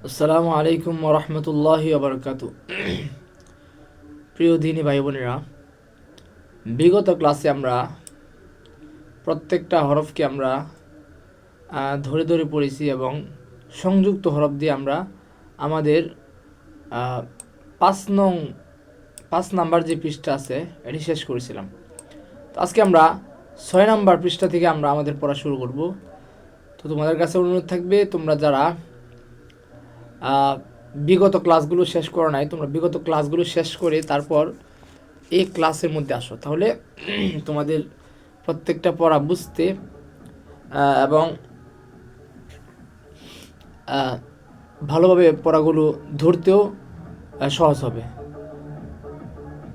আসসালামু আলাইকুম ওরহমতুল্লাহি ওবরকাতু। প্রিয় দিনী ভাই বোনেরা, বিগত ক্লাসে আমরা প্রত্যেকটা হরফকে আমরা ধরে ধরে পড়েছি এবং সংযুক্ত হরফ দিয়ে আমরা আমাদের আহ, পাঁচ নাম্বার যে পৃষ্ঠা আছে এটি শেষ করেছিলাম। তো আজকে আমরা 6 নাম্বার পৃষ্ঠা থেকে আমরা আমাদের পড়া শুরু করব। তো তোমাদের কাছে অনুরোধ থাকবে, তোমরা যারা বিগত ক্লাসগুলো শেষ করো নাই, তোমরা বিগত ক্লাসগুলো শেষ করে তারপর এই ক্লাসের মধ্যে আসো, তাহলে তোমাদের প্রত্যেকটা পড়া বুঝতে এবং ভালোভাবে পড়াগুলো ধরতেও সহজ হবে।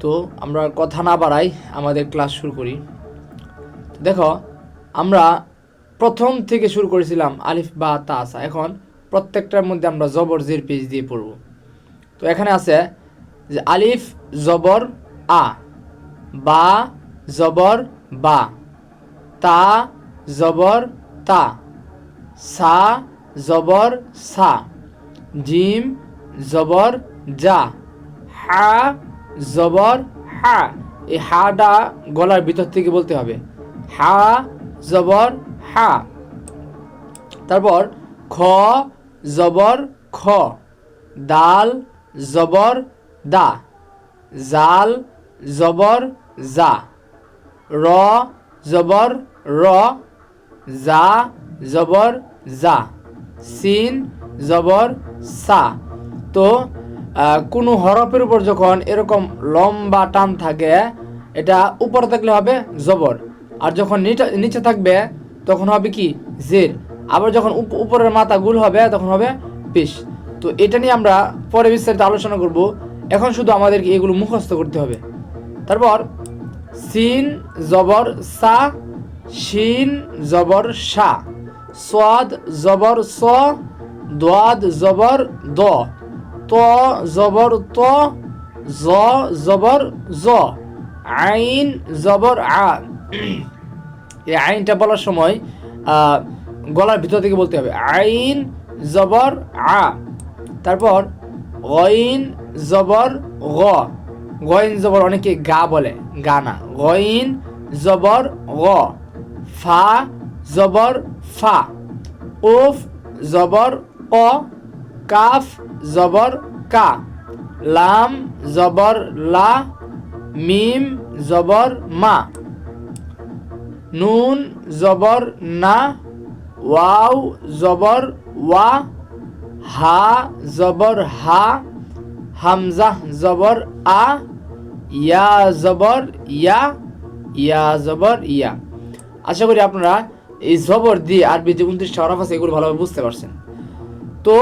তো আমরা কথা না বাড়াই, আমাদের ক্লাস শুরু করি। দেখো, আমরা প্রথম থেকে শুরু করেছিলাম আলিফ বা তা আসা। এখন প্রত্যেকটার মধ্যে আমরা জবর জের পেজ দিয়ে পড়ব। তো এখানে আছে যে আলিফ জবর আ, বা জবর বা, তা জবর তা, সা জবর সা, জিম জবর যা, হা জবর হা। এই হাটা গলার ভিতর থেকে বলতে হবে, হা জবর হা। তারপর খ জবর খ, দাল জবর দা, জাল জবর জা, র জবর র, জা জবর জা, সিন জবর সা। তো কোনো হরফের উপর যখন এরকম লম্বা টান থাকে, এটা উপরে থাকলে হবে জবর, আর যখন নিচে থাকবে তখন হবে কি জের। আবার যখন উপরের মাথা গুল হবে তখন হবে পেশ। তো এটা নিয়ে আমরা পরে বিস্তারিত আলোচনা করব। এখন শুধু আমাদেরকে এগুলো মুখস্থ করতে হবে। তারপর সিন জবর সা, শিন জবর সা, সাদ জবর স, দাদ জবর দ, ত জবর ত, জ জবর জ, আইন জবর আ। এই আইনটা বলার সময় গলার ভিতর থেকে বলতে হবে, আইন জবর আ। তারপর গইন জবর গ, গইন জবর অনেকে গা বলে, গা না, গইন জবর গ। ফা জবর ফা, উফ জবর ক, কাফ জবর কা, লাম জবর লা, মিম জবর মা, নুন জবর না, ওয়াও জবর ওয়া, হা জবর হা, হামজা জবর আ, ইয়া জবর ইয়া, ইয়া জবর ইয়া। আশা করি আপনারা এই জবর দিয়ে আরবি যে 29টা হরফ আছে এগুলো ভালোভাবে বুঝতে পারছেন। তো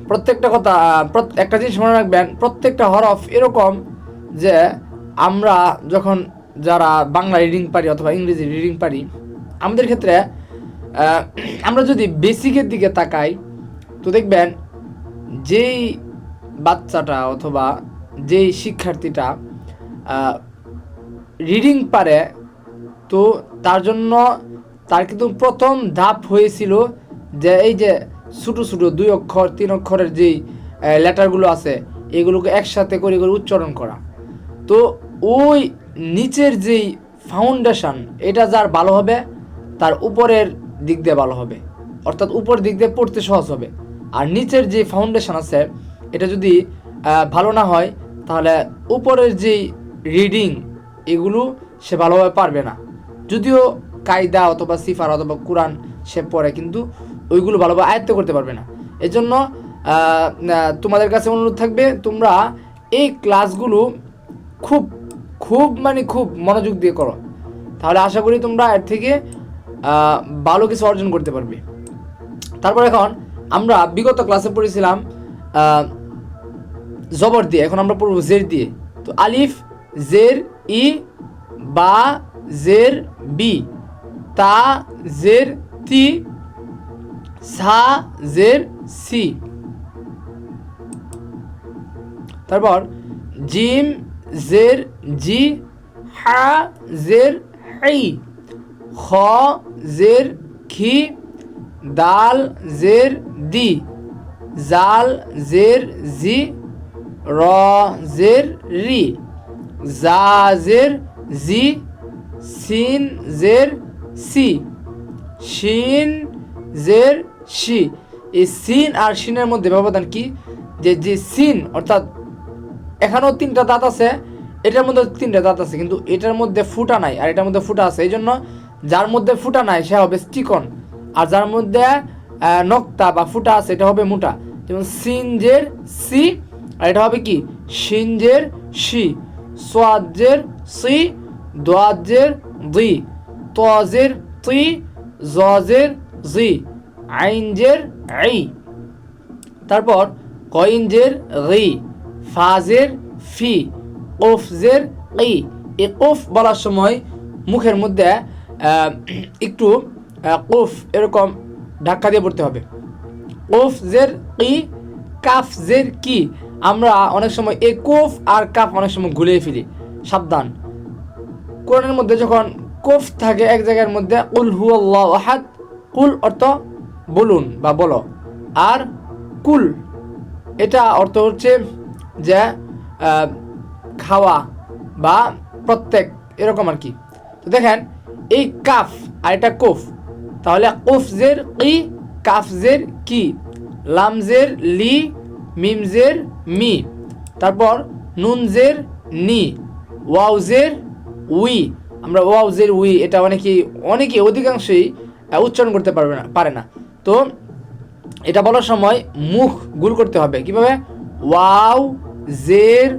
প্রত্যেকটা কথা, একটা জিনিস মনে রাখবেন, প্রত্যেকটা হরফ এরকম যে আমরা যখন যারা বাংলা রিডিং পারি অথবা ইংরেজি রিডিং পারি, আমাদের ক্ষেত্রে আমরা যদি বেসিকের দিকে তাকাই, তো দেখবেন যেই বাচ্চাটা অথবা যেই শিক্ষার্থীটা রিডিং পারে, তো তার জন্য তার কিন্তু প্রথম ধাপ হয়েছিল যে এই যে ছোটো ছোটো 2 অক্ষর 3 অক্ষরের যেই লেটারগুলো আছে এগুলোকে একসাথে করে করে উচ্চারণ করা। তো ওই নিচের যেই ফাউন্ডেশন, এটা যার ভালো হবে তার উপরের দিক দিয়ে ভালো হবে, অর্থাৎ উপরের দিক দিয়ে পড়তে সহজ হবে। আর নিচের যে ফাউন্ডেশন আছে এটা যদি ভালো না হয়, তাহলে উপরের যেই রিডিং এগুলো সে ভালোভাবে পারবে না। যদিও কায়দা অথবা সিফার অথবা কোরআন সে পড়ে, কিন্তু ওইগুলো ভালোভাবে আয়ত্ত করতে পারবে না। এজন্য তোমাদের কাছে অনুরোধ থাকবে, তোমরা এই ক্লাসগুলো খুব খুব মানে খুব মনোযোগ দিয়ে করো, তাহলে আশা করি তোমরা এর থেকে ভালো কিছু অর্জন করতে পারবে। তারপর এখন আমরা বিগত ক্লাসে পড়েছিলাম জবর দিয়ে, এখন আমরা পড়ব জের দিয়ে। তো আলিফ জের ই, বা জের বি, তা জের তি, সা জের সি। তারপর জিম জের জি, হা জের হাই, খ জের খি, দাল জের দি, জাল জের জি, র জের রি, জা জের জি, সিন জের সি, শিন জের শি। এই সিন আর শিনের মধ্যে ব্যবধান কি, যে সিন অর্থাৎ এখানেও 3টা দাঁত আছে, এটার মধ্যে 3টা দাঁত আছে, কিন্তু এটার মধ্যে ফুটা নাই আর এটার মধ্যে ফুটা আছে। এই জন্য যার মধ্যে ফুটা নাই সে হবে চিকন, আর যার মধ্যে নক্তা বা ফুটা আছে এটা হবে মোটা। যেমন সিনজের সি, আর এটা হবে কি শিনজের শি, সোয়াজের সি, দোয়াজের দি, তোয়াজের তি, জজের জি, আইনজের আই, তারপর কইনজের রি, ফাজের ফি, কফজের ই। এই কফ বলার সময় মুখের মধ্যে একটু কফ এরকম ধাক্কা দিয়ে পড়তে হবে। কফ জের কি, কাফ জের কি। আমরা অনেক সময় এই কফ আর কাফ অনেক সময় গুলিয়ে ফেলি, সাবধান। কোরআনের মধ্যে যখন কফ থাকে এক জায়গার মধ্যে, কুল হুয়াল্লাহু আহাদ, কুল অর্থ বলুন বা বলো, আর কুল এটা অর্থ হচ্ছে যে খাওয়া বা প্রত্যেক, এরকম আর কি। তো দেখেন এই কাফ আর এটা কফ, তাহলে কফ জের কি, কাফ জের কি, লাম জের লি, মিম জের মি, তারপর নুন জের নি, ওয়াও জের উই। আমরা ওয়াও জের উই এটা অনেকে অধিকাংশই উচ্চারণ করতে পারে না। তো এটা বলার সময় মুখ গুল করতে হবে কিভাবে, ওয়াও জের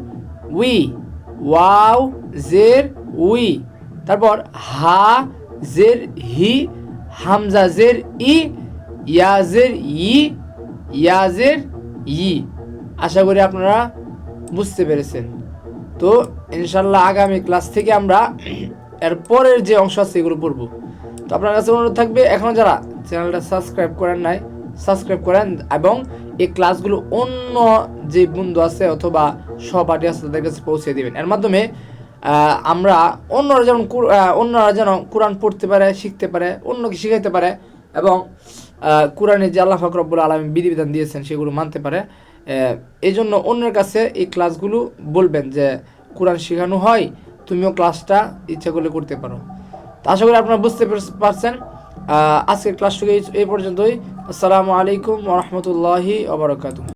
উই, ওয়াও জের উই, তারপর হা জের হি, হামজা জের ই, ইয়া জের ই, ইয়া জের ই। আশা করি আপনারা বুঝতে পেরেছেন। তো ইনশাল্লাহ আগামী ক্লাস থেকে আমরা এর পরের যে অংশ আছে এগুলো পড়বো। তো আপনার কাছে অনুরোধ থাকবে, এখনও যারা চ্যানেলটা সাবস্ক্রাইব করেন নাই সাবস্ক্রাইব করেন, এবং এই ক্লাসগুলো অন্য যে বন্ধু আছে অথবা সহপাঠী আছে তাদের কাছে পৌঁছে দিবেন। এর মাধ্যমে আমরা অন্যরা যেন কোরআন পড়তে পারে, শিখতে পারে, অন্যকে শিখাইতে পারে, এবং কোরআনে যে আল্লাহ পাক রব্বুল আলামিন বিধিবিধান দিয়েছেন সেগুলো মানতে পারে। এই জন্য অন্যের কাছে এই ক্লাসগুলো বলবেন যে কোরআন শেখানো হয়, তুমিও ক্লাসটা ইচ্ছা করলে করতে পারো। তো আশা করি আপনারা বুঝতে পারছেন। আজকের ক্লাসটুকু এই পর্যন্তই। আসসালামু আলাইকুম ওয়া রাহমাতুল্লাহি ওয়া বারাকাতুহু।